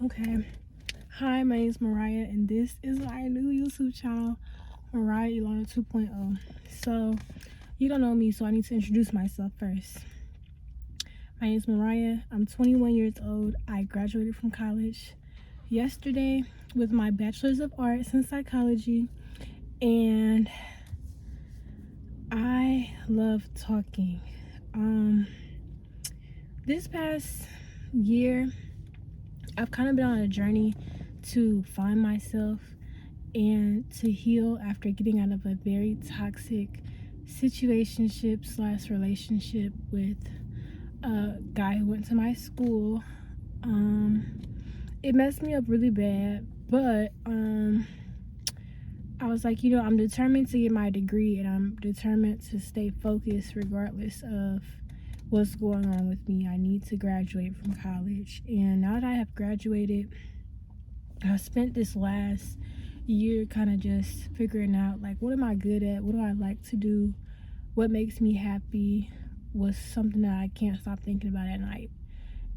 Okay. Hi, my name is Mariah, and this is my new YouTube channel, Mariah Ilana 2.0. So, you don't know me, so I need to introduce myself first. My name is Mariah. I'm 21 years old. I graduated from college yesterday with my Bachelor's of Arts in Psychology, and I love talking. This past year, I've kind of been on a journey to find myself and to heal after getting out of a very toxic situationship slash relationship with a guy who went to my school. It messed me up really bad, but I was like, I'm determined to get my degree, and I'm determined to stay focused regardless of what's going on with me. I need to graduate from college, and now that I have graduated, I spent this last year kind of just figuring out, like, what am I good at? What do I like to do? What makes me happy? Was something that I can't stop thinking about at night.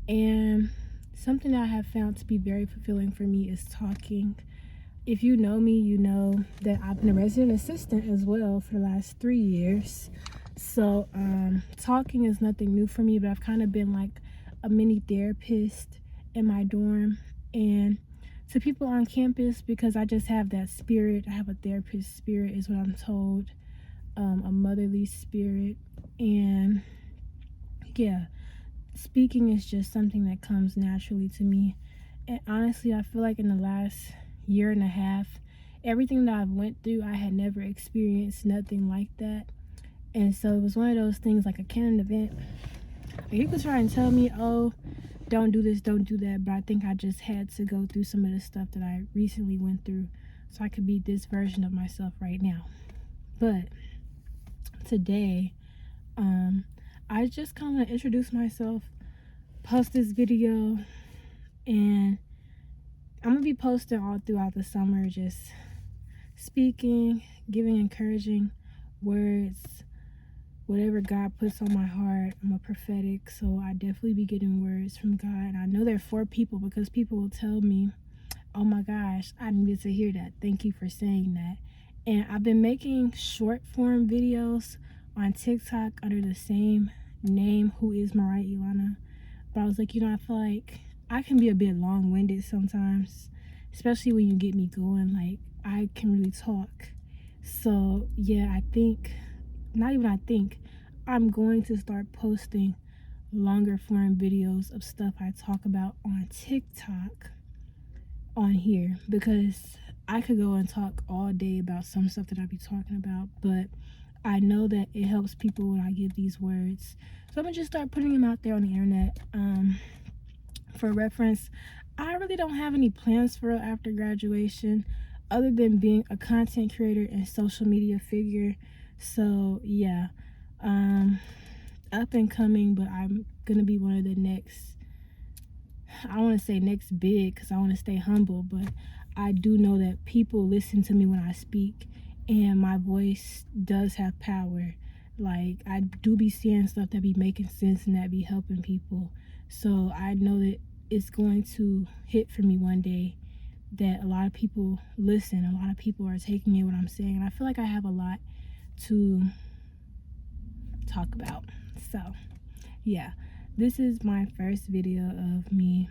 And something that I have found to be very fulfilling for me is talking. If you know me, you know that I've been a resident assistant as well for the last 3 years. So talking is nothing new for me, but I've kind of been like a mini therapist in my dorm and to people on campus, because I just have that spirit. I have a therapist spirit is what I'm told, a motherly spirit. And yeah, speaking is just something that comes naturally to me. And honestly, I feel like in the last year and a half, everything that I've went through, I had never experienced nothing like that. And so it was one of those things, like a canon event. You could try and tell me, oh, don't do this, don't do that, but I think I just had to go through some of the stuff that I recently went through so I could be this version of myself right now. But today, I just kind of introduce myself, post this video, and I'm gonna be posting all throughout the summer, just speaking, giving encouraging words, whatever God puts on my heart. I'm a prophetic, so I definitely be getting words from God. And I know they're for people, because people will tell me, oh my gosh, I needed to hear that. Thank you for saying that. And I've been making short form videos on TikTok under the same name, Who is Mariah Ilana. But I was like, I feel like I can be a bit long-winded sometimes, especially when you get me going. Like, I can really talk. So yeah, I'm going to start posting longer form videos of stuff I talk about on TikTok on here, because I could go and talk all day about some stuff that I be talking about, but I know that it helps people when I give these words. So I'm gonna just start putting them out there on the internet. For reference, I really don't have any plans for after graduation other than being a content creator and social media figure. So yeah, up and coming, but I'm gonna be one of the next, I want to say next big, because I want to stay humble, but I do know that people listen to me when I speak, and my voice does have power. Like, I do be seeing stuff that be making sense and that be helping people. So I know that it's going to hit for me one day, that a lot of people listen, a lot of people are taking in what I'm saying, and I feel like I have a lot to talk about. So yeah, this is my first video of me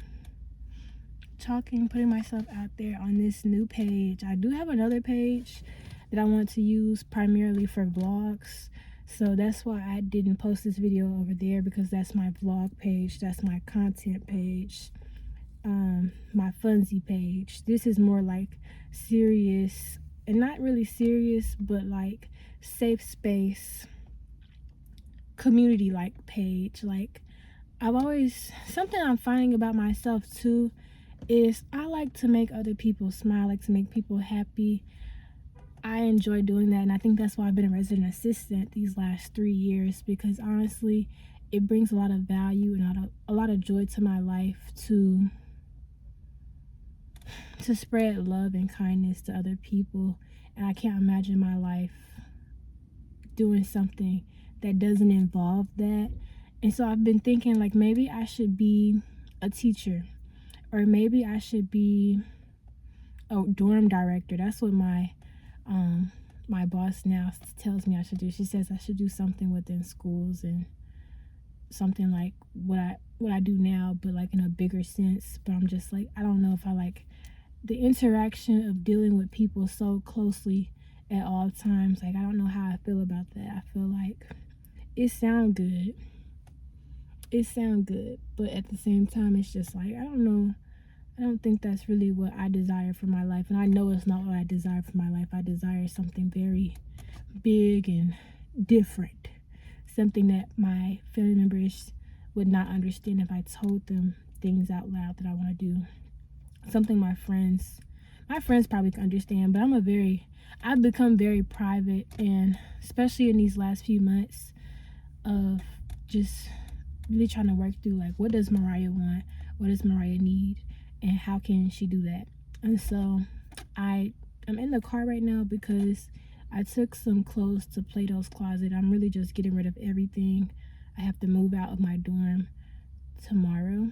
talking, putting myself out there on this new page. I do have another page that I want to use primarily for vlogs, so that's why I didn't post this video over there, because that's my vlog page, that's my content page, my funsy page. This is more like serious, and not really serious, but like safe space, community like page. Like, something I'm finding about myself too is I like to make other people smile, I like to make people happy. I enjoy doing that, and I think that's why I've been a resident assistant these last 3 years, because honestly, it brings a lot of value and a lot of joy to my life to spread love and kindness to other people. And I can't imagine my life doing something that doesn't involve that. And so I've been thinking, like, maybe I should be a teacher, Or maybe I should be a dorm director. That's what my boss now tells me I should do. She says I should do something within schools and something like what I do now, but like in a bigger sense. But I'm just like, I don't know if I like the interaction of dealing with people so closely at all times. Like, I don't know how I feel about that. I feel like it sound good. It sound good, but at the same time, it's just like, I don't know. I don't think that's really what I desire for my life. And I know it's not what I desire for my life. I desire something very big and different. Something that my family members would not understand if I told them things out loud that I want to do. Something my friends probably can understand, but I've become very private, and especially in these last few months of just really trying to work through, like, what does Mariah want? What does Mariah need? And how can she do that? And so I'm in the car right now because I took some clothes to Plato's Closet. I'm really just getting rid of everything. I have to move out of my dorm tomorrow,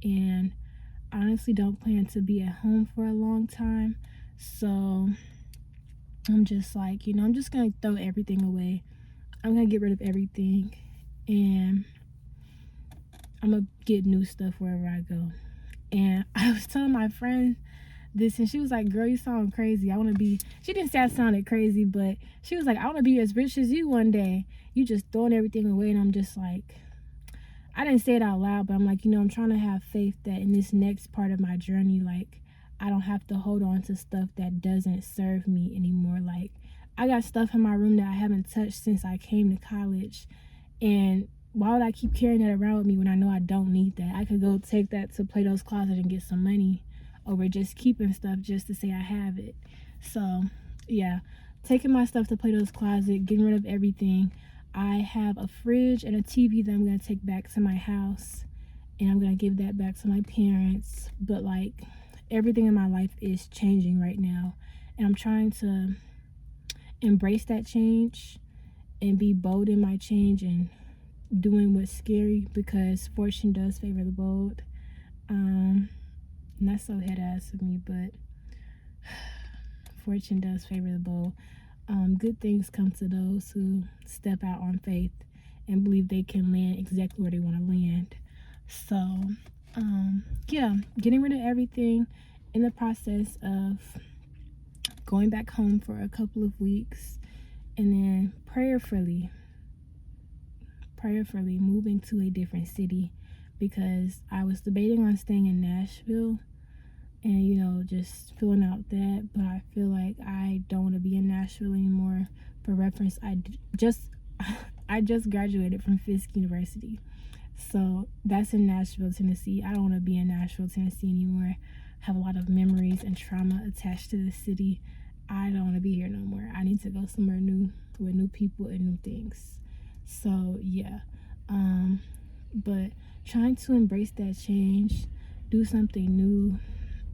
and I honestly don't plan to be at home for a long time. So I'm just like, I'm just gonna throw everything away. I'm gonna get rid of everything, and I'm gonna get new stuff wherever I go. And I was telling my friend this, and she was like, girl, you sound crazy. She didn't say I sounded crazy, but she was like, I want to be as rich as you one day. You just throwing everything away. And I'm just like, I didn't say it out loud, but I'm like, I'm trying to have faith that in this next part of my journey, like, I don't have to hold on to stuff that doesn't serve me anymore. Like, I got stuff in my room that I haven't touched since I came to college, and why would I keep carrying that around with me when I know I don't need that? I could go take that to Plato's Closet and get some money over just keeping stuff just to say I have it. So, yeah, taking my stuff to Plato's Closet, getting rid of everything. I have a fridge and a TV that I'm going to take back to my house, and I'm going to give that back to my parents. But, like, everything in my life is changing right now, and I'm trying to embrace that change and be bold in my change and doing what's scary, because fortune does favor the bold. And that's so head ass of me, but fortune does favor the bold. Good things come to those who step out on faith and believe they can land exactly where they want to land. So yeah, getting rid of everything, in the process of going back home for a couple of weeks, and then prayerfully moving to a different city, because I was debating on staying in Nashville and just filling out that, but I feel like I don't want to be in Nashville anymore. For reference, I just graduated from Fisk University, so that's in Nashville, Tennessee. I don't want to be in Nashville, Tennessee anymore. I have a lot of memories and trauma attached to this city. I don't want to be here no more. I need to go somewhere new with new people and new things. So yeah, but trying to embrace that change, do something new,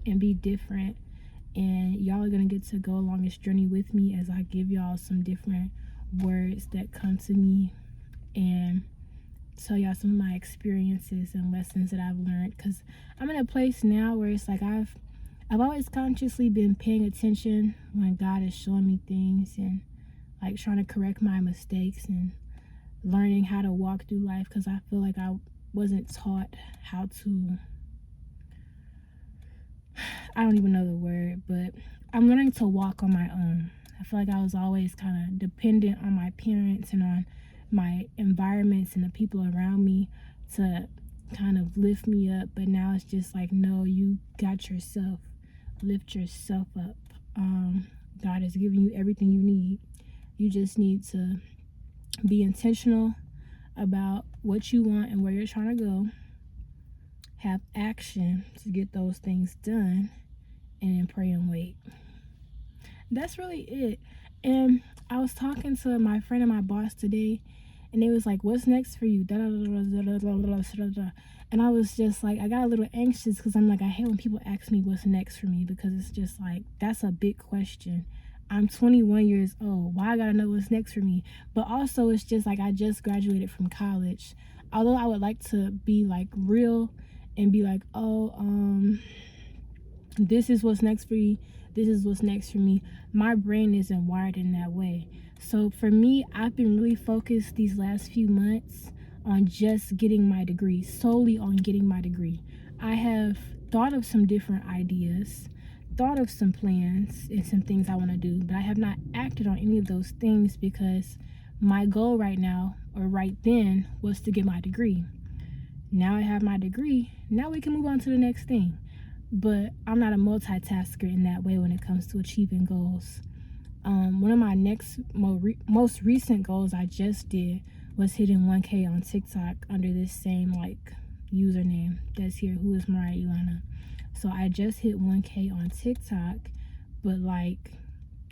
and be different. And y'all are gonna get to go along this journey with me as I give y'all some different words that come to me and tell y'all some of my experiences and lessons that I've learned. Because I'm in a place now where it's like I've always consciously been paying attention when God is showing me things, and like trying to correct my mistakes and learning how to walk through life, because I feel like I wasn't taught how to, I don't even know the word, but I'm learning to walk on my own. I feel like I was always kind of dependent on my parents and on my environments and the people around me to kind of lift me up, but now it's just like, no, you got yourself. Lift yourself up. God has given you everything you need. You just need to be intentional about what you want and where you're trying to go. Have action to get those things done, and then pray and wait. That's really it. And I was talking to my friend and my boss today, and they was like, what's next for you? And I was just like, I got a little anxious, because I'm like, I hate when people ask me what's next for me, because it's just like, that's a big question. I'm 21 years old. Why I gotta know what's next for me? But also, it's just like, I just graduated from college. Although I would like to be like real and be like, oh, this is what's next for you, this is what's next for me. My brain isn't wired in that way. So for me, I've been really focused these last few months on just getting my degree, solely on getting my degree. I have thought of some different ideas, thought of some plans and some things I want to do, but I have not acted on any of those things because my goal right now, or right then, was to get my degree. Now I have my degree, now we can move on to the next thing. But I'm not a multitasker in that way when it comes to achieving goals. One of my most recent goals I just did was hitting 1K on TikTok under this same like username that's here, who is Mariah Ilana. So I just hit 1K on TikTok, but like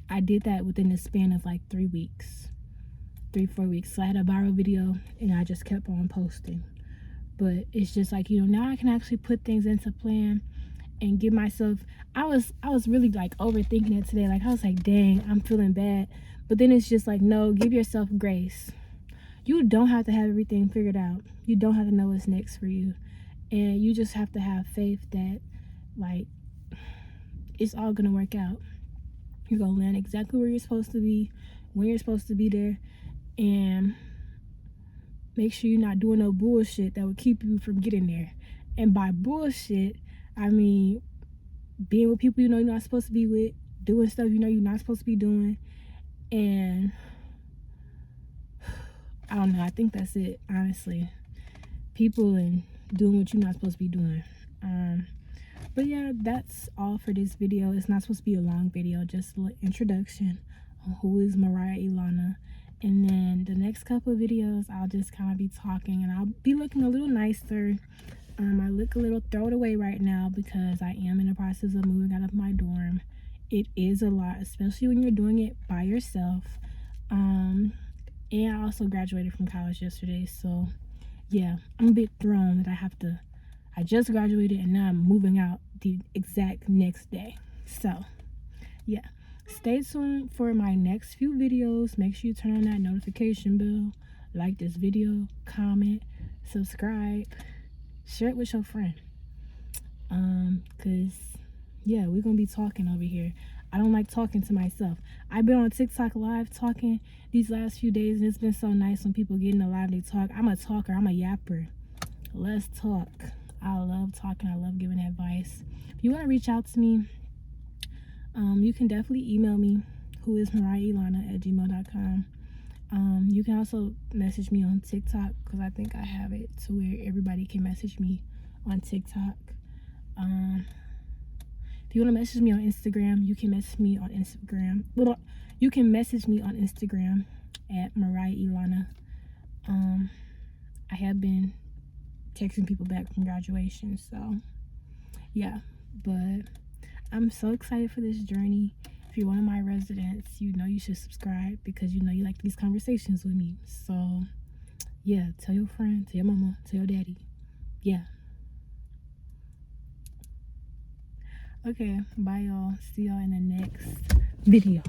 I did that within the span of like 3 weeks, 4 weeks. So I had a viral video and I just kept on posting. But it's just like, you know, now I can actually put things into plan and give myself, I was really like overthinking it today. Like I was like, dang, I'm feeling bad. But then it's just like, no, give yourself grace. You don't have to have everything figured out. You don't have to know what's next for you. And you just have to have faith that like it's all gonna work out. You're gonna land exactly where you're supposed to be, when you're supposed to be there, and make sure you're not doing no bullshit that would keep you from getting there. And by bullshit, I mean being with people you know you're not supposed to be with, doing stuff you know you're not supposed to be doing, and I don't know, I think that's it, honestly. People and doing what you're not supposed to be doing. But yeah, that's all for this video. It's not supposed to be a long video, just an introduction on who is Mariah Ilana. And then the next couple of videos, I'll just kind of be talking and I'll be looking a little nicer. I look a little thrown away right now because I am in the process of moving out of my dorm. It is a lot, especially when you're doing it by yourself. And I also graduated from college yesterday, so yeah, I'm a bit thrown that I just graduated and now I'm moving out the exact next day. So yeah, stay tuned for my next few videos. Make sure you turn on that notification bell, like this video, comment, subscribe, share it with your friend. Cause yeah, we're gonna be talking over here. I don't like talking to myself. I've been on TikTok live talking these last few days, and it's been so nice when people get in the live, they talk. I'm a talker, I'm a yapper. Let's talk. I love talking, I love giving advice. If you want to reach out to me, you can definitely email me, whoismariahilana@gmail.com. You can also message me on TikTok, because I think I have it to where everybody can message me on TikTok. If you want to message me on Instagram, you can message me on Instagram. You can message me on Instagram at Mariah Ilana. I have been texting people back from graduation, so yeah. But I'm so excited for this journey. If you're one of my residents, you know you should subscribe because you know you like these conversations with me. So yeah, tell your friend, tell your mama, tell your daddy. Yeah. Okay, bye y'all. See y'all in the next video.